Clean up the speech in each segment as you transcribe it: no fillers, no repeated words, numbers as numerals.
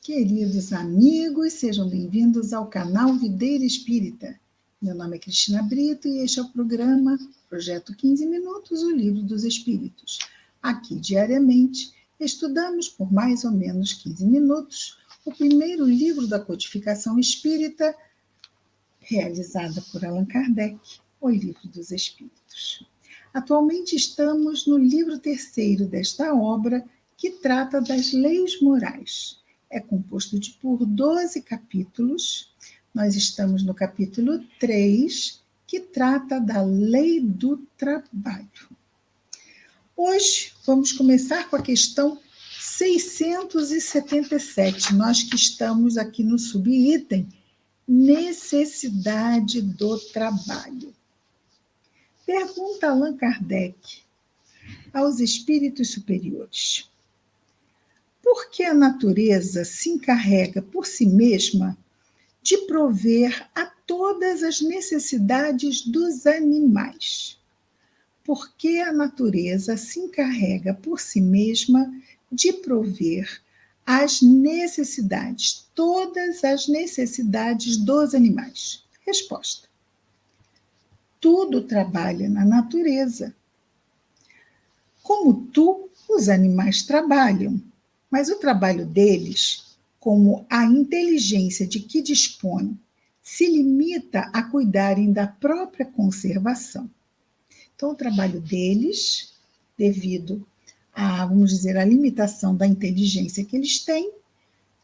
Queridos amigos, sejam bem-vindos ao canal Videira Espírita. Meu nome é Cristina Brito e este é o programa Projeto 15 Minutos, o Livro dos Espíritos. Aqui, diariamente, estudamos por mais ou menos 15 minutos o primeiro livro da codificação espírita, realizada por Allan Kardec, o Livro dos Espíritos. Atualmente estamos no livro terceiro desta obra, que trata das leis morais. É composto por 12 capítulos. Nós estamos no capítulo 3, que trata da lei do trabalho. Hoje vamos começar com a questão 677. Nós que estamos aqui no subitem necessidade do trabalho. Pergunta Allan Kardec aos espíritos superiores: por que a natureza se encarrega por si mesma de prover a todas as necessidades dos animais? Por que a natureza se encarrega por si mesma de prover as necessidades, todas as necessidades dos animais? Resposta: tudo trabalha na natureza. Como os animais trabalham, mas o trabalho deles, como a inteligência de que dispõem, se limita a cuidarem da própria conservação. Então, o trabalho deles, devido a, vamos dizer, a limitação da inteligência que eles têm,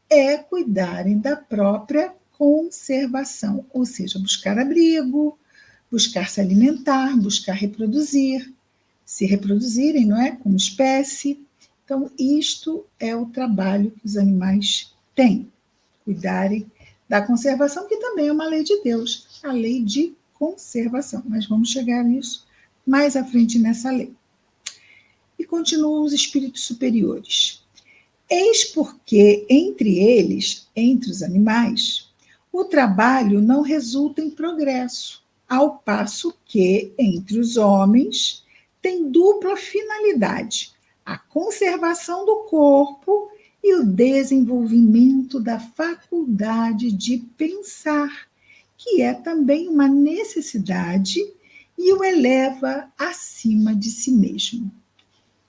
é cuidarem da própria conservação, ou seja, buscar abrigo, buscar se alimentar, buscar reproduzir, se reproduzirem, não é? Como espécie. Então, isto é o trabalho que os animais têm, cuidarem da conservação, que também é uma lei de Deus, a lei de conservação. Mas vamos chegar nisso mais à frente nessa lei. E continuam os espíritos superiores. Eis porque entre eles, entre os animais, o trabalho não resulta em progresso, ao passo que entre os homens tem dupla finalidade: a conservação do corpo e o desenvolvimento da faculdade de pensar, que é também uma necessidade e o eleva acima de si mesmo.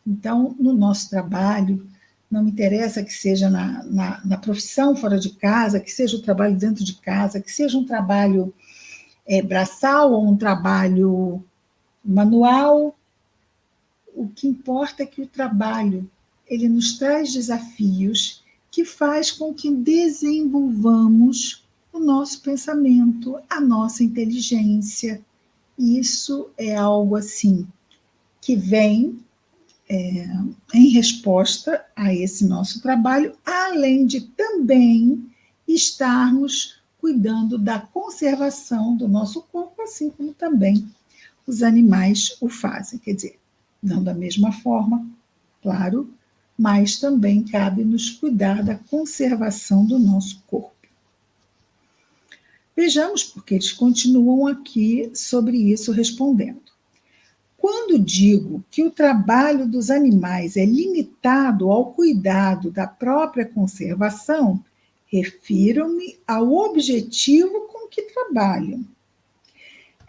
Então, no nosso trabalho, não me interessa que seja na profissão fora de casa, que seja o trabalho dentro de casa, que seja um trabalho braçal ou um trabalho manual. O que importa é que o trabalho ele nos traz desafios que faz com que desenvolvamos o nosso pensamento, a nossa inteligência. E isso é algo assim que vem em resposta a esse nosso trabalho, além de também estarmos cuidando da conservação do nosso corpo, assim como também os animais o fazem. Quer dizer, não da mesma forma, claro, mas também cabe-nos cuidar da conservação do nosso corpo. Vejamos porque eles continuam aqui sobre isso respondendo. Quando digo que o trabalho dos animais é limitado ao cuidado da própria conservação, refiro-me ao objetivo com que trabalham.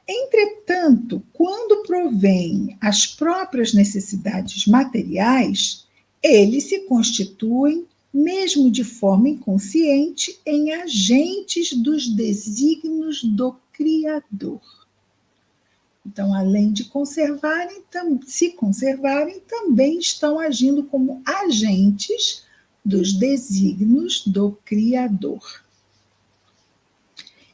Entretanto, quando provêm as próprias necessidades materiais, eles se constituem, mesmo de forma inconsciente, em agentes dos desígnios do Criador. Então, além de se conservarem, também estão agindo como agentes dos desígnios do Criador.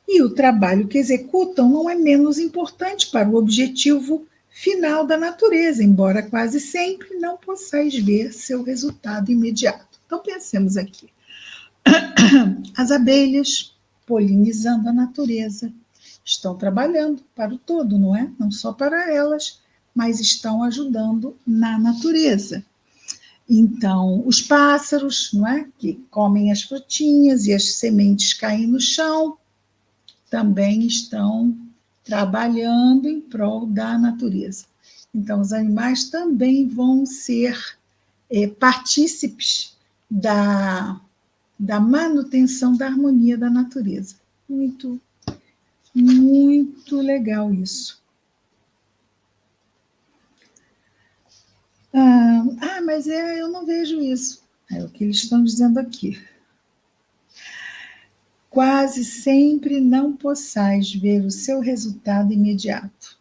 E o trabalho que executam não é menos importante para o objetivo final da natureza, embora quase sempre não possais ver seu resultado imediato. Então, pensemos aqui. As abelhas, polinizando a natureza, estão trabalhando para o todo, não é? Não só para elas, mas estão ajudando na natureza. Então, os pássaros, não é? Que comem as frutinhas e as sementes caem no chão, também estão trabalhando em prol da natureza. Então, os animais também vão ser partícipes da manutenção da harmonia da natureza. Muito, muito legal isso. Mas eu não vejo isso. É o que eles estão dizendo aqui. Quase sempre não possais ver o seu resultado imediato.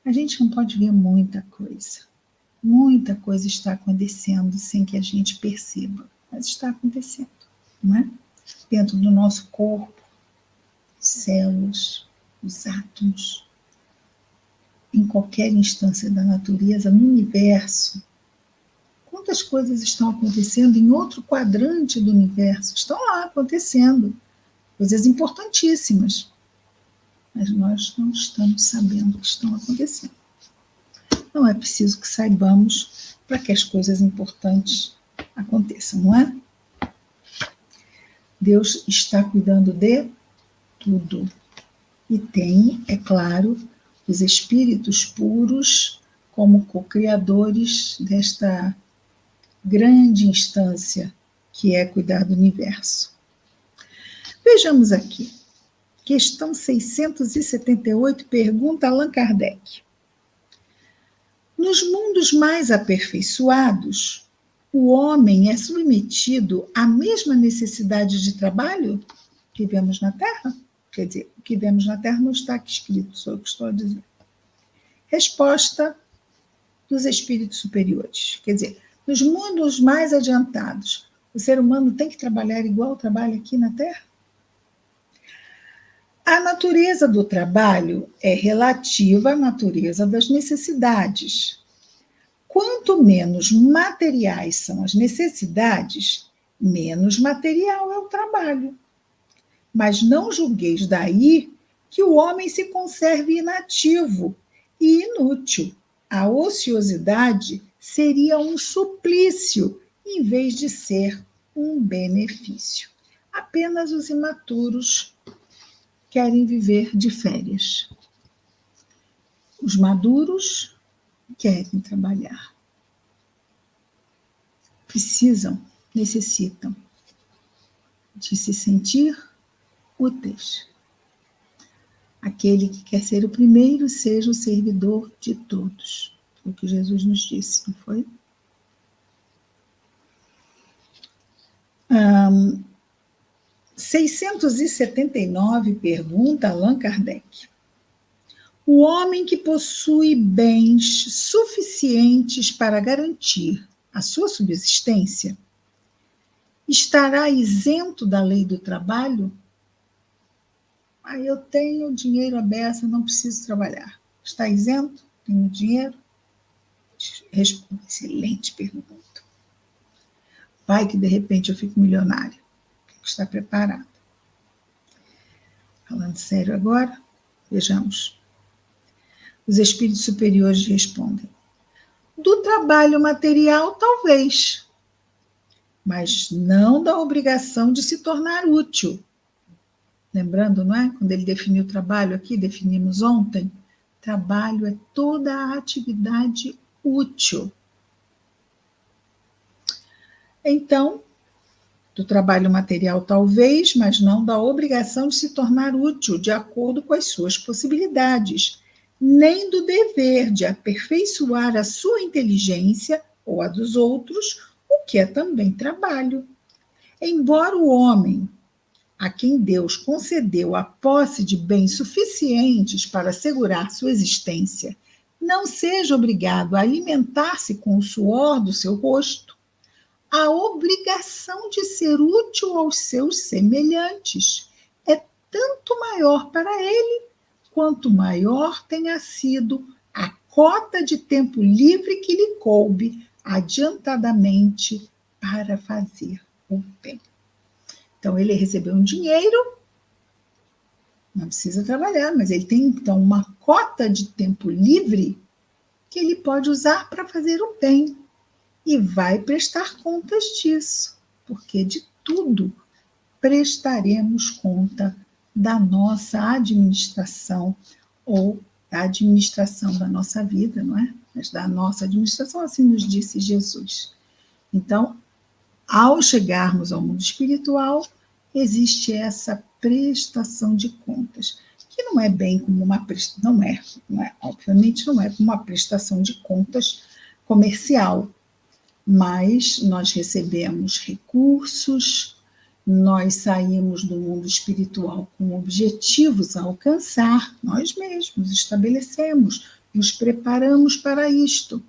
A gente não pode ver muita coisa. Muita coisa está acontecendo sem que a gente perceba, mas está acontecendo, não é? Dentro do nosso corpo, células, os átomos, em qualquer instância da natureza, no universo. Quantas coisas estão acontecendo em outro quadrante do universo? Estão lá acontecendo, coisas importantíssimas, mas nós não estamos sabendo o que estão acontecendo. Não é preciso que saibamos para que as coisas importantes aconteçam, não é? Deus está cuidando de tudo. E tem, é claro, os espíritos puros como co-criadores desta grande instância que é cuidar do universo. Vejamos aqui. Questão 678, pergunta Allan Kardec. Nos mundos mais aperfeiçoados, o homem é submetido à mesma necessidade de trabalho que vemos na Terra? Quer dizer, o que vemos na Terra não está aqui escrito, sou eu que estou a dizer. Resposta dos espíritos superiores. Quer dizer, nos mundos mais adiantados, o ser humano tem que trabalhar igual trabalha aqui na Terra? A natureza do trabalho é relativa à natureza das necessidades. Quanto menos materiais são as necessidades, menos material é o trabalho. Mas não julgueis daí que o homem se conserve inativo e inútil. A ociosidade seria um suplício, em vez de ser um benefício. Apenas os imaturos querem viver de férias. Os maduros querem trabalhar. Precisam, necessitam de se sentir úteis. Aquele que quer ser o primeiro, seja o servidor de todos. Foi o que Jesus nos disse, não foi? 679, pergunta Allan Kardec. O homem que possui bens suficientes para garantir a sua subsistência estará isento da lei do trabalho? Eu tenho dinheiro à beça, não preciso trabalhar. Está isento? Tenho dinheiro? Responde, excelente pergunta. Vai que de repente eu fico milionário. Tem que estar preparado. Falando sério agora, vejamos. Os espíritos superiores respondem: do trabalho material, talvez, mas não da obrigação de se tornar útil. Lembrando, não é? Quando ele definiu o trabalho aqui, definimos ontem, trabalho é toda a atividade útil. Então, do trabalho material talvez, mas não da obrigação de se tornar útil, de acordo com as suas possibilidades, nem do dever de aperfeiçoar a sua inteligência ou a dos outros, o que é também trabalho. Embora o homem, a quem Deus concedeu a posse de bens suficientes para assegurar sua existência, não seja obrigado a alimentar-se com o suor do seu rosto, a obrigação de ser útil aos seus semelhantes é tanto maior para ele, quanto maior tenha sido a cota de tempo livre que lhe coube adiantadamente para fazer o bem. Então, ele recebeu um dinheiro, não precisa trabalhar, mas ele tem, então, uma cota de tempo livre que ele pode usar para fazer o bem. E vai prestar contas disso, porque de tudo prestaremos conta da nossa administração ou da administração da nossa vida, não é? Mas da nossa administração, assim nos disse Jesus. Então, Ao chegarmos ao mundo espiritual, existe essa prestação de contas, que não é bem como uma prestação, obviamente não é como uma prestação de contas comercial, mas nós recebemos recursos, nós saímos do mundo espiritual com objetivos a alcançar, nós mesmos estabelecemos, nos preparamos para isto.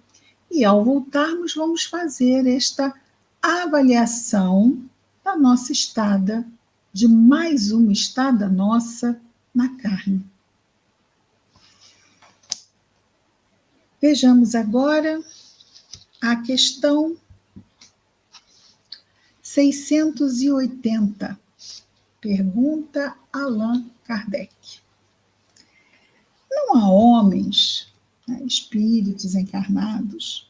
E ao voltarmos, vamos fazer esta avaliação da nossa estada, de mais uma estada nossa na carne. Vejamos agora a questão 680. Pergunta Allan Kardec. Não há homens, espíritos encarnados,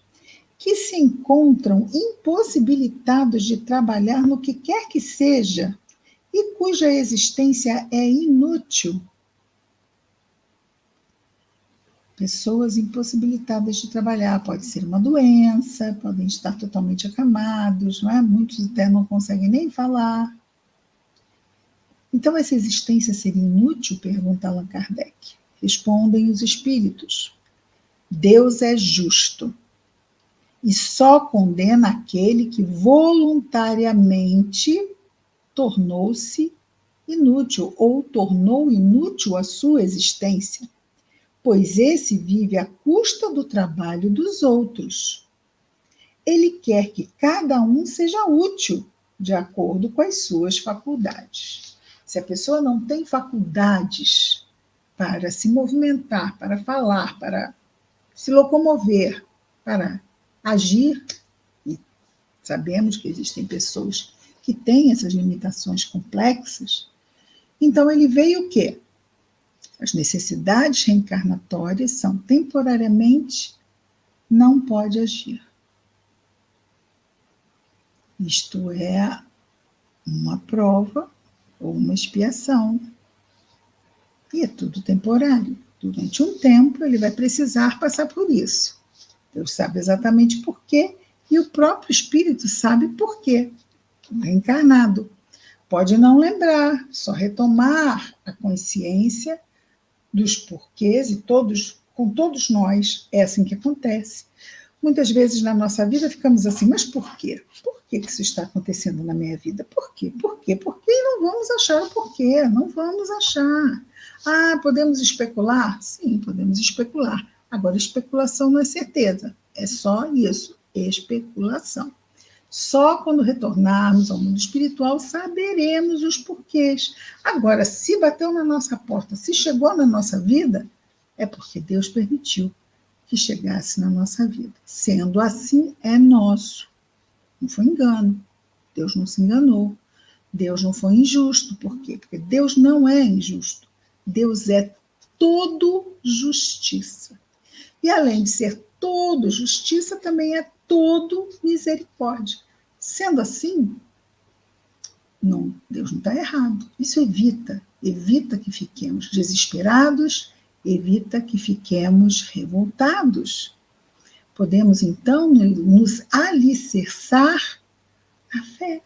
que se encontram impossibilitados de trabalhar no que quer que seja e cuja existência é inútil? Pessoas impossibilitadas de trabalhar, pode ser uma doença, podem estar totalmente acamados, não é? Muitos até não conseguem nem falar. Então, essa existência seria inútil? Pergunta Allan Kardec. Respondem os espíritos: Deus é justo e só condena aquele que voluntariamente tornou-se inútil ou tornou inútil a sua existência, pois esse vive à custa do trabalho dos outros. Ele quer que cada um seja útil de acordo com as suas faculdades. Se a pessoa não tem faculdades para se movimentar, para falar, para se locomover, para agir, e sabemos que existem pessoas que têm essas limitações complexas, então ele veio o quê? As necessidades reencarnatórias são temporariamente, não pode agir. Isto é uma prova ou uma expiação. E é tudo temporário. Durante um tempo ele vai precisar passar por isso. Deus sabe exatamente por quê e o próprio espírito sabe por quê. Reencarnado. Pode não lembrar, só retomar a consciência dos porquês, e com todos nós é assim que acontece. Muitas vezes na nossa vida ficamos assim, mas por quê? Por que isso está acontecendo na minha vida? Por quê? Por quê? Por quê? E não vamos achar o porquê, não vamos achar. Ah, podemos especular? Sim, podemos especular. Agora, especulação não é certeza, é só isso, especulação. Só quando retornarmos ao mundo espiritual saberemos os porquês. Agora, se bateu na nossa porta, se chegou na nossa vida, é porque Deus permitiu que chegasse na nossa vida. Sendo assim, é nosso. Não foi engano. Deus não se enganou. Deus não foi injusto. Por quê? Porque Deus não é injusto. Deus é todo justiça. E além de ser todo justiça, também é todo misericórdia. Sendo assim, não, Deus não está errado. Isso evita que fiquemos desesperados, evita que fiquemos revoltados. Podemos, então, nos alicerçar na fé,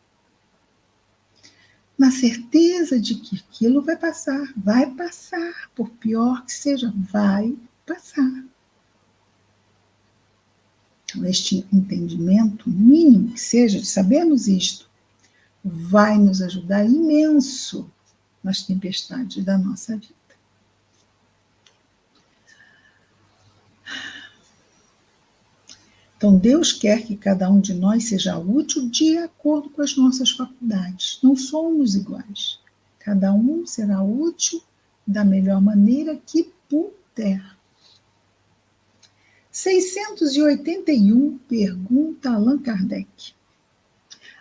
na certeza de que aquilo vai passar, por pior que seja, vai passar. Então, este entendimento mínimo que seja de sabermos isto, vai nos ajudar imenso nas tempestades da nossa vida. Então, Deus quer que cada um de nós seja útil de acordo com as nossas faculdades. Não somos iguais. Cada um será útil da melhor maneira que puder. 681, pergunta Allan Kardec.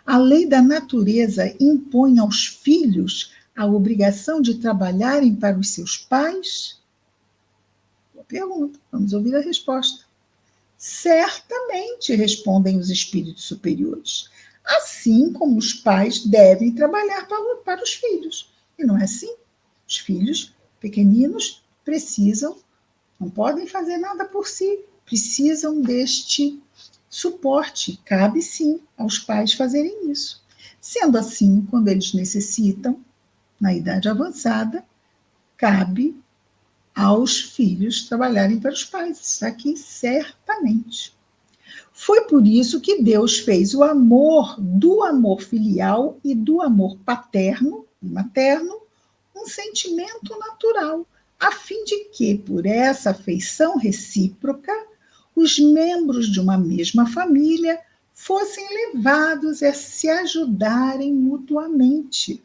A lei da natureza impõe aos filhos a obrigação de trabalharem para os seus pais? Boa pergunta, vamos ouvir a resposta. Certamente, respondem os espíritos superiores. Assim como os pais devem trabalhar para os filhos. E não é assim? Os filhos pequeninos precisam, não podem fazer nada por si, precisam deste suporte. Cabe sim aos pais fazerem isso. Sendo assim, quando eles necessitam, na idade avançada, cabe aos filhos trabalharem para os pais. Isso aqui certamente. Foi por isso que Deus fez o amor do amor filial e do amor paterno e materno um sentimento natural, a fim de que, por essa afeição recíproca, os membros de uma mesma família fossem levados a se ajudarem mutuamente.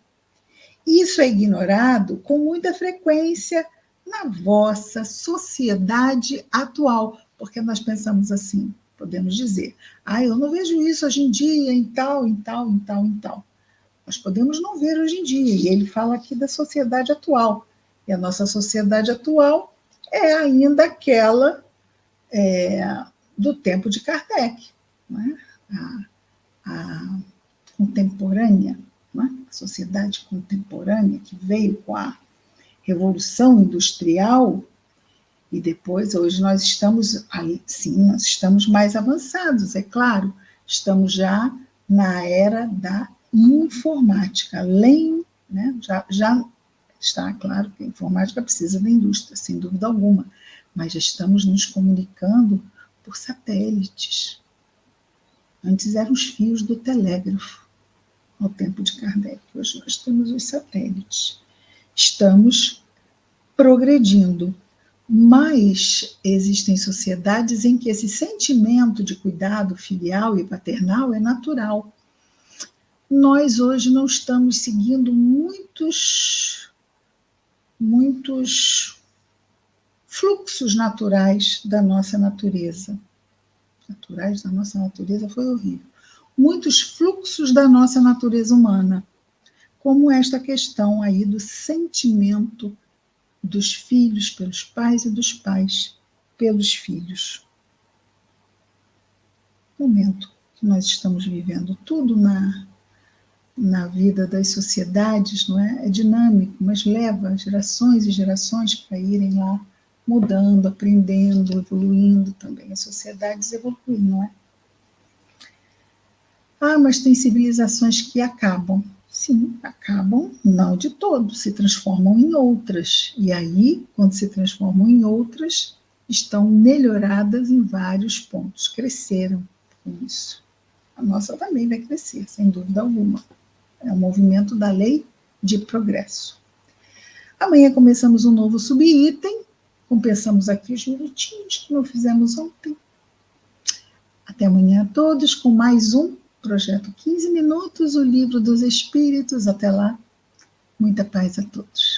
Isso é ignorado com muita frequência na vossa sociedade atual, porque nós pensamos assim, podemos dizer, eu não vejo isso hoje em dia, em tal, em tal, em tal, em tal. Nós podemos não ver hoje em dia, e ele fala aqui da sociedade atual. E a nossa sociedade atual é ainda aquela do tempo de Kardec, né? a contemporânea, né? A sociedade contemporânea que veio com a Revolução Industrial, e depois, hoje nós estamos ali, sim, nós estamos mais avançados, é claro, estamos já na era da informática, além, né, já está claro que a informática precisa da indústria, sem dúvida alguma, mas já estamos nos comunicando por satélites. Antes eram os fios do telégrafo, ao tempo de Kardec. Hoje nós temos os satélites. Estamos progredindo, mas existem sociedades em que esse sentimento de cuidado filial e paternal é natural. Nós hoje não estamos seguindo muitos fluxos naturais da nossa natureza. Naturais da nossa natureza foi horrível. Muitos fluxos da nossa natureza humana, como esta questão aí do sentimento dos filhos pelos pais e dos pais pelos filhos. Momento que nós estamos vivendo, tudo na vida das sociedades, não é? É dinâmico, mas leva gerações e gerações para irem lá mudando, aprendendo, evoluindo também. As sociedades evoluem, não é? Mas tem civilizações que acabam. Sim, acabam, não de todo, se transformam em outras. E aí, quando se transformam em outras, estão melhoradas em vários pontos, cresceram com isso. A nossa também vai crescer, sem dúvida alguma. É um movimento da lei de progresso. Amanhã começamos um novo subitem, compensamos aqui os minutinhos que não fizemos ontem. Até amanhã a todos com mais um Projeto 15 Minutos, o Livro dos Espíritos. Até lá, muita paz a todos.